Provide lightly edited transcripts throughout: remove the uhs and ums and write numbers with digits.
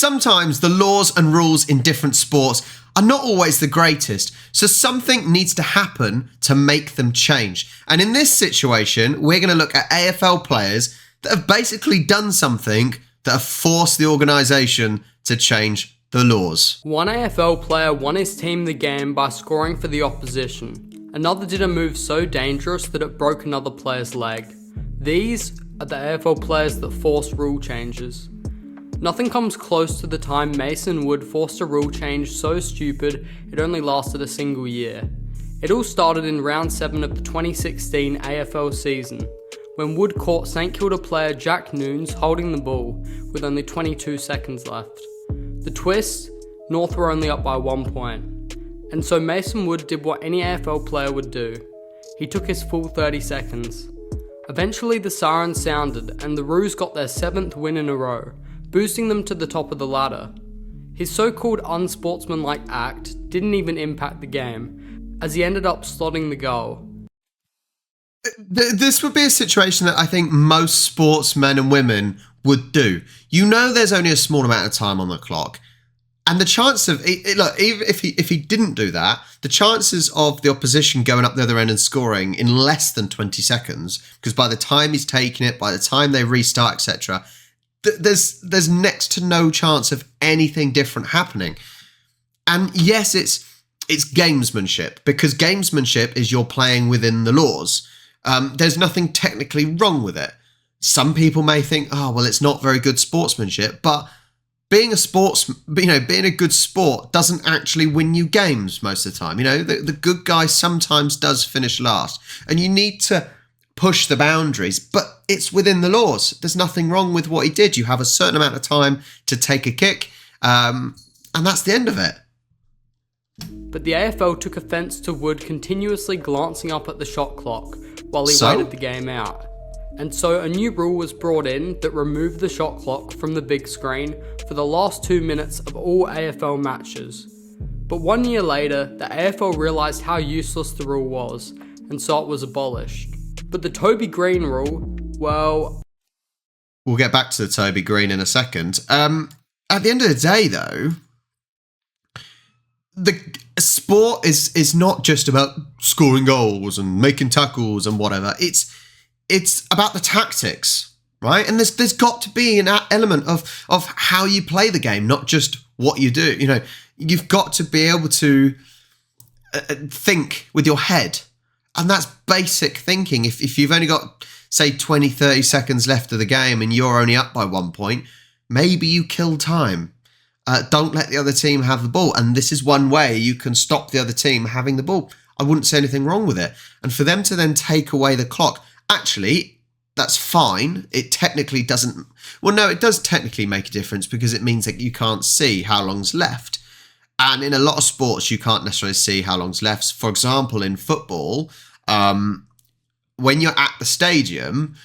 Sometimes the laws and rules in different sports are not always the greatest, so something needs to happen to make them change. And in this situation, we're going to look at AFL players that have basically done something that have forced the organisation to change the laws. One AFL player won his team the game by scoring for the opposition. Another did a move so dangerous that it broke another player's leg. These are the AFL players that force rule changes. Nothing comes close to the time Mason Wood forced a rule change so stupid it only lasted a single year. It all started in round 7 of the 2016 AFL season, when Wood caught St Kilda player Jack Noons holding the ball with only 22 seconds left. The twist, North were only up by 1 point. And so Mason Wood did what any AFL player would do. He took his full 30 seconds. Eventually the siren sounded and the Roos got their 7th win in a row, boosting them to the top of the ladder. His so-called unsportsmanlike act didn't even impact the game, as he ended up slotting the goal. This would be a situation that I think most sportsmen and women would do. You know there's only a small amount of time on the clock. And the chance of, look, even if he didn't do that, the chances of the opposition going up the other end and scoring in less than 20 seconds, because by the time he's taken it, by the time they restart, etc., there's next to no chance of anything different happening. And yes, it's gamesmanship, because gamesmanship is you're playing within the laws. There's nothing technically wrong with it. Some people may think, oh, well, it's not very good sportsmanship, but being a good sport doesn't actually win you games most of the time. The good guy sometimes does finish last, and you need to push the boundaries, but it's within the laws. There's nothing wrong with what he did. You have a certain amount of time to take a kick, and that's the end of it. But the AFL took offence to Wood continuously glancing up at the shot clock while he waited the game out. And so a new rule was brought in that removed the shot clock from the big screen for the last 2 minutes of all AFL matches. But 1 year later, the AFL realised how useless the rule was, and so it was abolished. But the Toby Green rule, well... We'll get back to the Toby Green in a second. At the end of the day, though, the sport is not just about scoring goals and making tackles and whatever. It's about the tactics, right? And there's got to be an element of how you play the game, not just what you do. You've got to be able to think with your head. And that's basic thinking. If you've only got, say, 20, 30 seconds left of the game and you're only up by 1 point, maybe you kill time. Don't let the other team have the ball. And this is one way you can stop the other team having the ball. I wouldn't say anything wrong with it. And for them to then take away the clock, actually, that's fine. It technically doesn't... Well, no, it does technically make a difference because it means that you can't see how long's left. And in a lot of sports, you can't necessarily see how long's left. For example, in football, when you're at the stadium,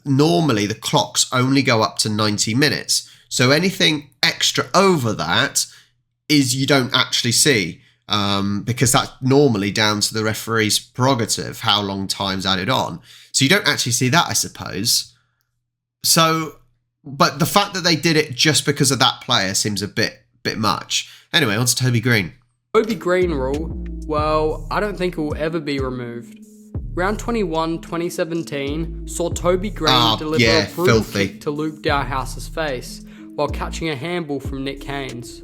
normally the clocks only go up to 90 minutes. So anything extra over that is you don't actually see, because that's normally down to the referee's prerogative, how long time's added on. So you don't actually see that, I suppose. So, but the fact that they did it just because of that player seems a bit much. Anyway, on to Toby Green. Toby Green rule, well, I don't think it will ever be removed. Round 21, 2017 saw Toby Green deliver a brutal kick to Luke Dowhouse's face while catching a handball from Nick Haynes.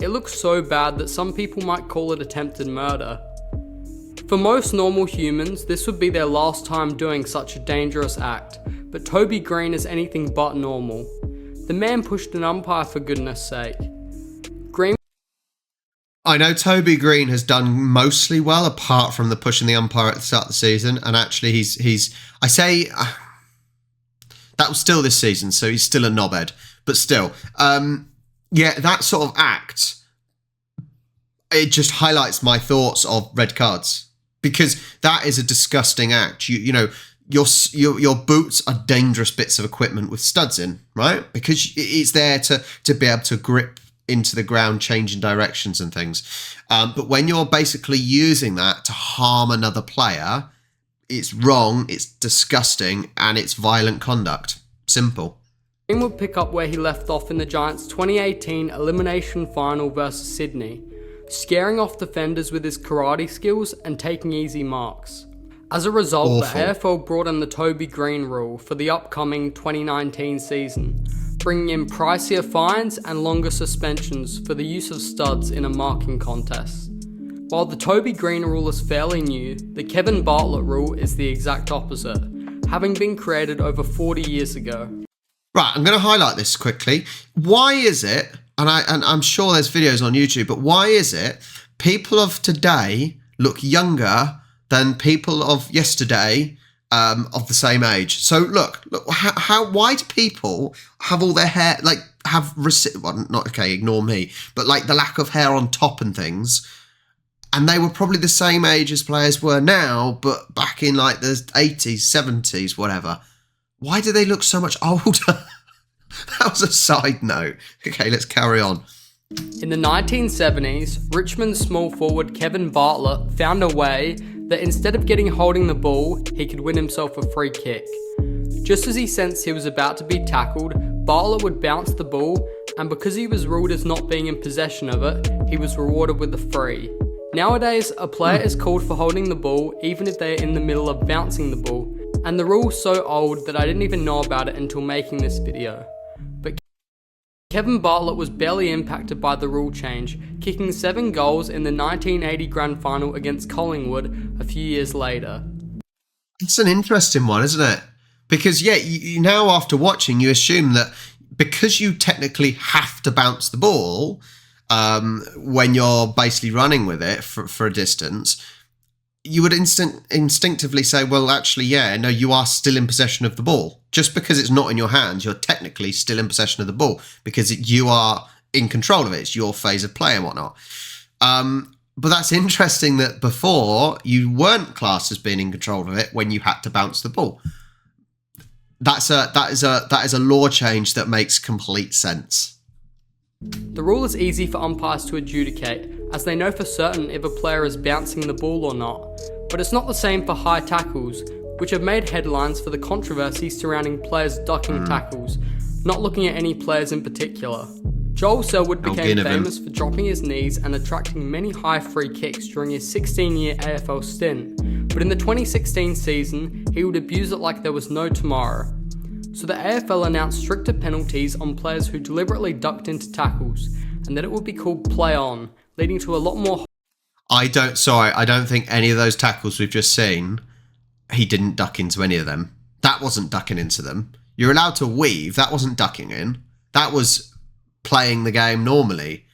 It looks so bad that some people might call it attempted murder. For most normal humans, this would be their last time doing such a dangerous act, but Toby Green is anything but normal. The man pushed an umpire for goodness sake. I know Toby Green has done mostly well, apart from the pushing the umpire at the start of the season, and actually he's I say that was still this season, so he's still a knobhead, but still, that sort of act, it just highlights my thoughts of red cards, because that is a disgusting act. Your boots are dangerous bits of equipment with studs in, right? Because it's there to be able to grip into the ground, changing directions and things. But when you're basically using that to harm another player, it's wrong, it's disgusting, and it's violent conduct. Simple. Green would pick up where he left off in the Giants' 2018 elimination final versus Sydney, scaring off defenders with his karate skills and taking easy marks. As a result, the AFL brought in the Toby Green rule for the upcoming 2019 season, bringing in pricier fines and longer suspensions for the use of studs in a marking contest. While the Toby Green rule is fairly new, the Kevin Bartlett rule is the exact opposite, having been created over 40 years ago. Right, I'm going to highlight this quickly. Why is it, and I'm sure there's videos on YouTube, but why is it people of today look younger than people of yesterday of the same age? So look, why do people have all their hair, like ignore me, but like the lack of hair on top and things, and they were probably the same age as players were now, but back in like the 80s, 70s, whatever. Why do they look so much older? That was a side note. Okay, let's carry on. In the 1970s, Richmond small forward Kevin Bartlett found a way that instead of holding the ball, he could win himself a free kick. Just as he sensed he was about to be tackled, Bartlett would bounce the ball, and because he was ruled as not being in possession of it, he was rewarded with a free. Nowadays, a player is called for holding the ball even if they are in the middle of bouncing the ball, and the rule's so old that I didn't even know about it until making this video. But Kevin Bartlett was barely impacted by the rule change, kicking 7 goals in the 1980 grand final against Collingwood a few years later. It's an interesting one, isn't it? Because, yeah, you now after watching, you assume that because you technically have to bounce the ball when you're basically running with it for a distance, you would instinctively say, well, actually, yeah, no, you are still in possession of the ball. Just because it's not in your hands, you're technically still in possession of the ball because you are in control of it. It's your phase of play and whatnot. But that's interesting that before you weren't classed as being in control of it when you had to bounce the ball. That is a law change that makes complete sense. The rule is easy for umpires to adjudicate, as they know for certain if a player is bouncing the ball or not, but it's not the same for high tackles, which have made headlines for the controversy surrounding players ducking tackles, not looking at any players in particular. Joel Selwood became famous for dropping his knees and attracting many high free kicks during his 16-year AFL stint, but in the 2016 season, he would abuse it like there was no tomorrow. So the AFL announced stricter penalties on players who deliberately ducked into tackles, and that it would be called play on, leading to a lot more... I don't think any of those tackles we've just seen, he didn't duck into any of them. That wasn't ducking into them. You're allowed to weave. That wasn't ducking in. That was playing the game normally.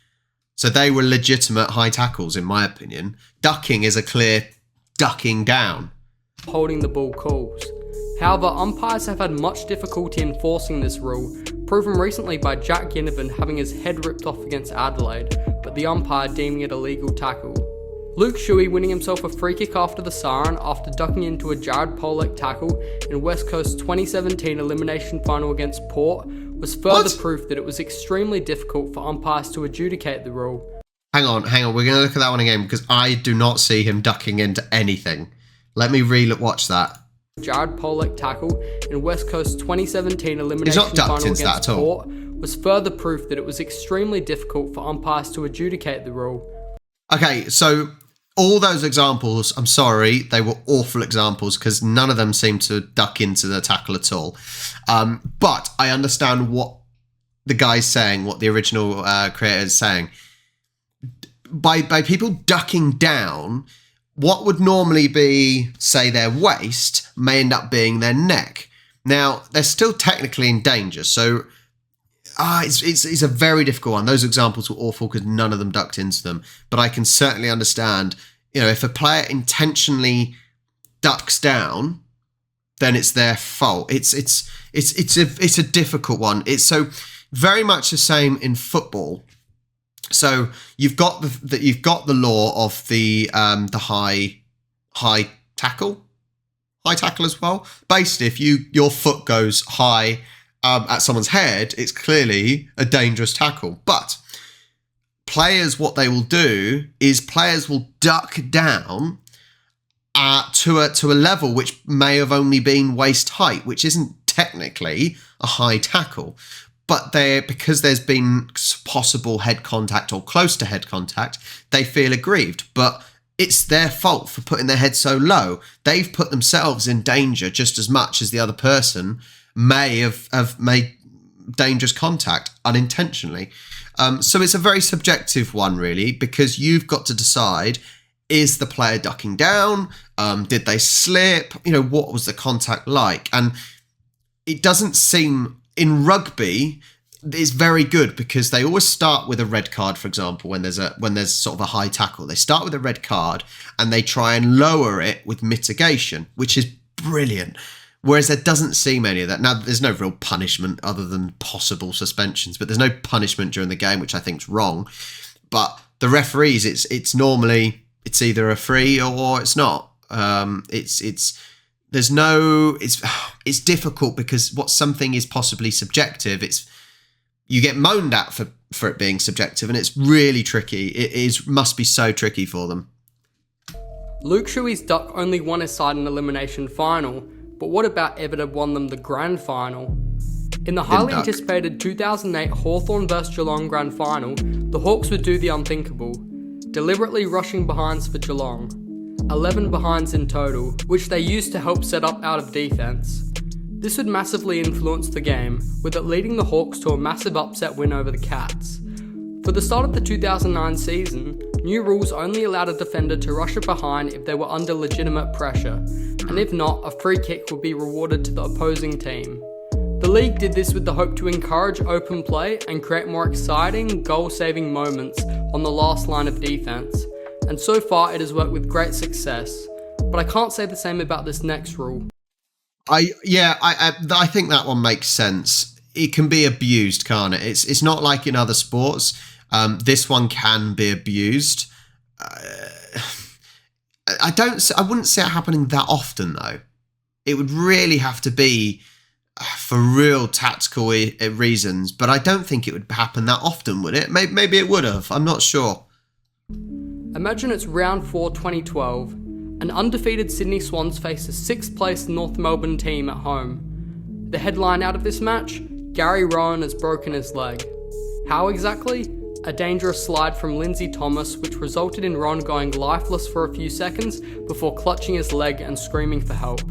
So they were legitimate high tackles, in my opinion. Ducking is a clear ducking down. Holding the ball calls. However, umpires have had much difficulty enforcing this rule, proven recently by Jack Ginnivan having his head ripped off against Adelaide, but the umpire deeming it a legal tackle. Luke Shuey winning himself a free kick after the siren after ducking into a Jared Pollock tackle in West Coast's 2017 elimination final against Port was further proof that it was extremely difficult for umpires to adjudicate the rule. Hang on, we're going to look at that one again because I do not see him ducking into anything. Let me watch that. Jared Pollock tackle in West Coast's 2017 elimination final against Port was further proof that it was extremely difficult for umpires to adjudicate the rule. Okay, so all those examples, I'm sorry, they were awful examples because none of them seemed to duck into the tackle at all. But I understand what the guy's saying, what the original creator is saying. By people ducking down, what would normally be, say, their waist may end up being their neck. Now, they're still technically in danger, so it's a very difficult one. Those examples were awful because none of them ducked into them. But I can certainly understand, if a player intentionally ducks down, then it's their fault. It's a difficult one. It's so very much the same in football. So you've got the law of the high tackle as well. Basically, if your foot goes high at someone's head, it's clearly a dangerous tackle. But players, what they will do is players will duck down to a level which may have only been waist height, which isn't technically a high tackle. But because there's been possible head contact or close to head contact, they feel aggrieved. But it's their fault for putting their head so low. They've put themselves in danger just as much as the other person may have made dangerous contact unintentionally. So it's a very subjective one, really, because you've got to decide, is the player ducking down? Did they slip? What was the contact like? And it doesn't seem... In rugby, it's very good because they always start with a red card, for example, when there's sort of a high tackle. They start with a red card and they try and lower it with mitigation, which is brilliant. Whereas there doesn't seem any of that. Now, there's no real punishment other than possible suspensions, but there's no punishment during the game, which I think is wrong. But the referees, it's normally, it's either a free or it's not. It's difficult because what something is possibly subjective, you get moaned at for it being subjective, and it's really tricky. Must be so tricky for them. Luke Shuey's Duck only won his side in elimination final, but what about Everton won them the grand final? In the highly anticipated 2008 Hawthorn vs Geelong grand final, the Hawks would do the unthinkable, deliberately rushing behinds for Geelong. 11 behinds in total, which they used to help set up out of defence. This would massively influence the game, with it leading the Hawks to a massive upset win over the Cats. For the start of the 2009 season, new rules only allowed a defender to rush a behind if they were under legitimate pressure, and if not, a free kick would be rewarded to the opposing team. The league did this with the hope to encourage open play and create more exciting, goal-saving moments on the last line of defence. And so far it has worked with great success. But I can't say the same about this next rule. I think that one makes sense. It can be abused, can't it? It's not like in other sports. This one can be abused. I wouldn't see it happening that often, though. It would really have to be for real tactical reasons, but I don't think it would happen that often, would it? Maybe it would have. I'm not sure. Imagine it's round 4 2012. An undefeated Sydney Swans face a 6th place North Melbourne team at home. The headline out of this match, Gary Rohan has broken his leg. How exactly? A dangerous slide from Lindsay Thomas, which resulted in Ron going lifeless for a few seconds before clutching his leg and screaming for help.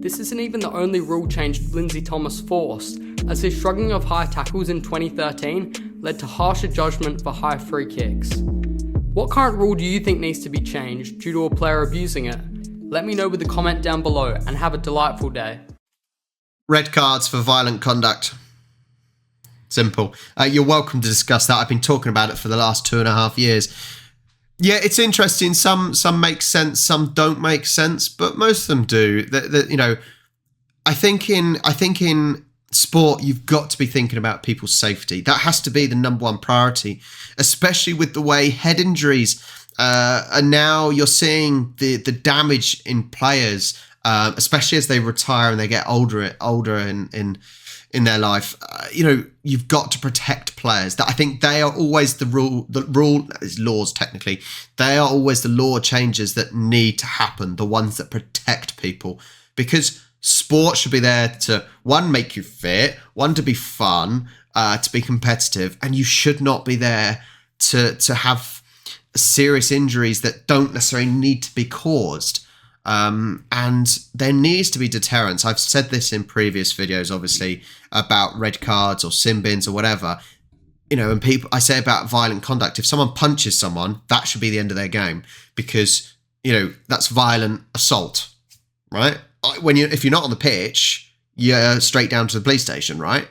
This isn't even the only rule change Lindsay Thomas forced, as his shrugging of high tackles in 2013 led to harsher judgment for high free kicks. What current rule do you think needs to be changed due to a player abusing it? Let me know with a comment down below, and have a delightful day. Red cards for violent conduct. Simple. You're welcome to discuss that. I've been talking about it for the last 2.5 years. Yeah, it's interesting. Some make sense, some don't make sense, but most of them do. I think in sport, you've got to be thinking about people's safety. That has to be the number one priority, especially with the way head injuries and now you're seeing the damage in players, especially as they retire and they get older in their life. You've got to protect players. That I think they are always the rule is laws technically. They are always the law changes that need to happen, the ones that protect people, because sport should be there to, one, make you fit, one, to be fun, to be competitive, and you should not be there to have serious injuries that don't necessarily need to be caused. And there needs to be deterrence. I've said this in previous videos, obviously, about red cards or sin bins or whatever. And I say about violent conduct. If someone punches someone, that should be the end of their game, because that's violent assault, right? If you're not on the pitch, you're straight down to the police station, right?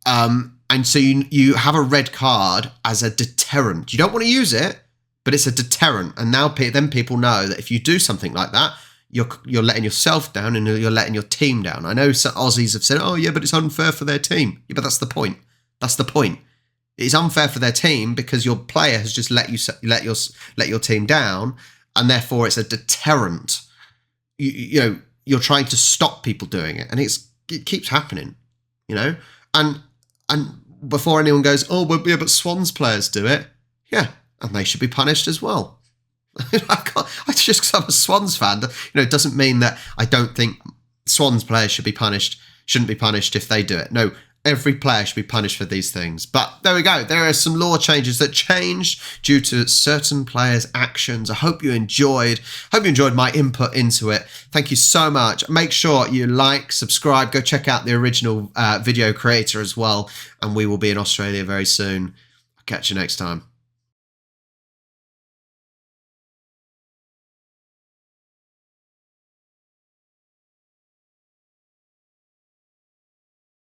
And so you have a red card as a deterrent. You don't want to use it, but it's a deterrent. And now then people know that if you do something like that, you're letting yourself down and you're letting your team down. I know some Aussies have said, "Oh yeah, but it's unfair for their team." Yeah, but that's the point. That's the point. It's unfair for their team because your player has just let your team down, and therefore it's a deterrent. You're trying to stop people doing it, and it keeps happening, and before anyone goes, "Oh, well, yeah, but Swans players do it," yeah, and they should be punished as well. It's just because I'm a Swans fan, it doesn't mean that I don't think Swans players should be punished. shouldn't be punished if they do it. No, every player should be punished for these things. But there we go. There are some law changes that changed due to certain players' actions. I hope you enjoyed. My input into it. Thank you so much. Make sure you like, subscribe, go check out the original video creator as well. And we will be in Australia very soon. I'll catch you next time.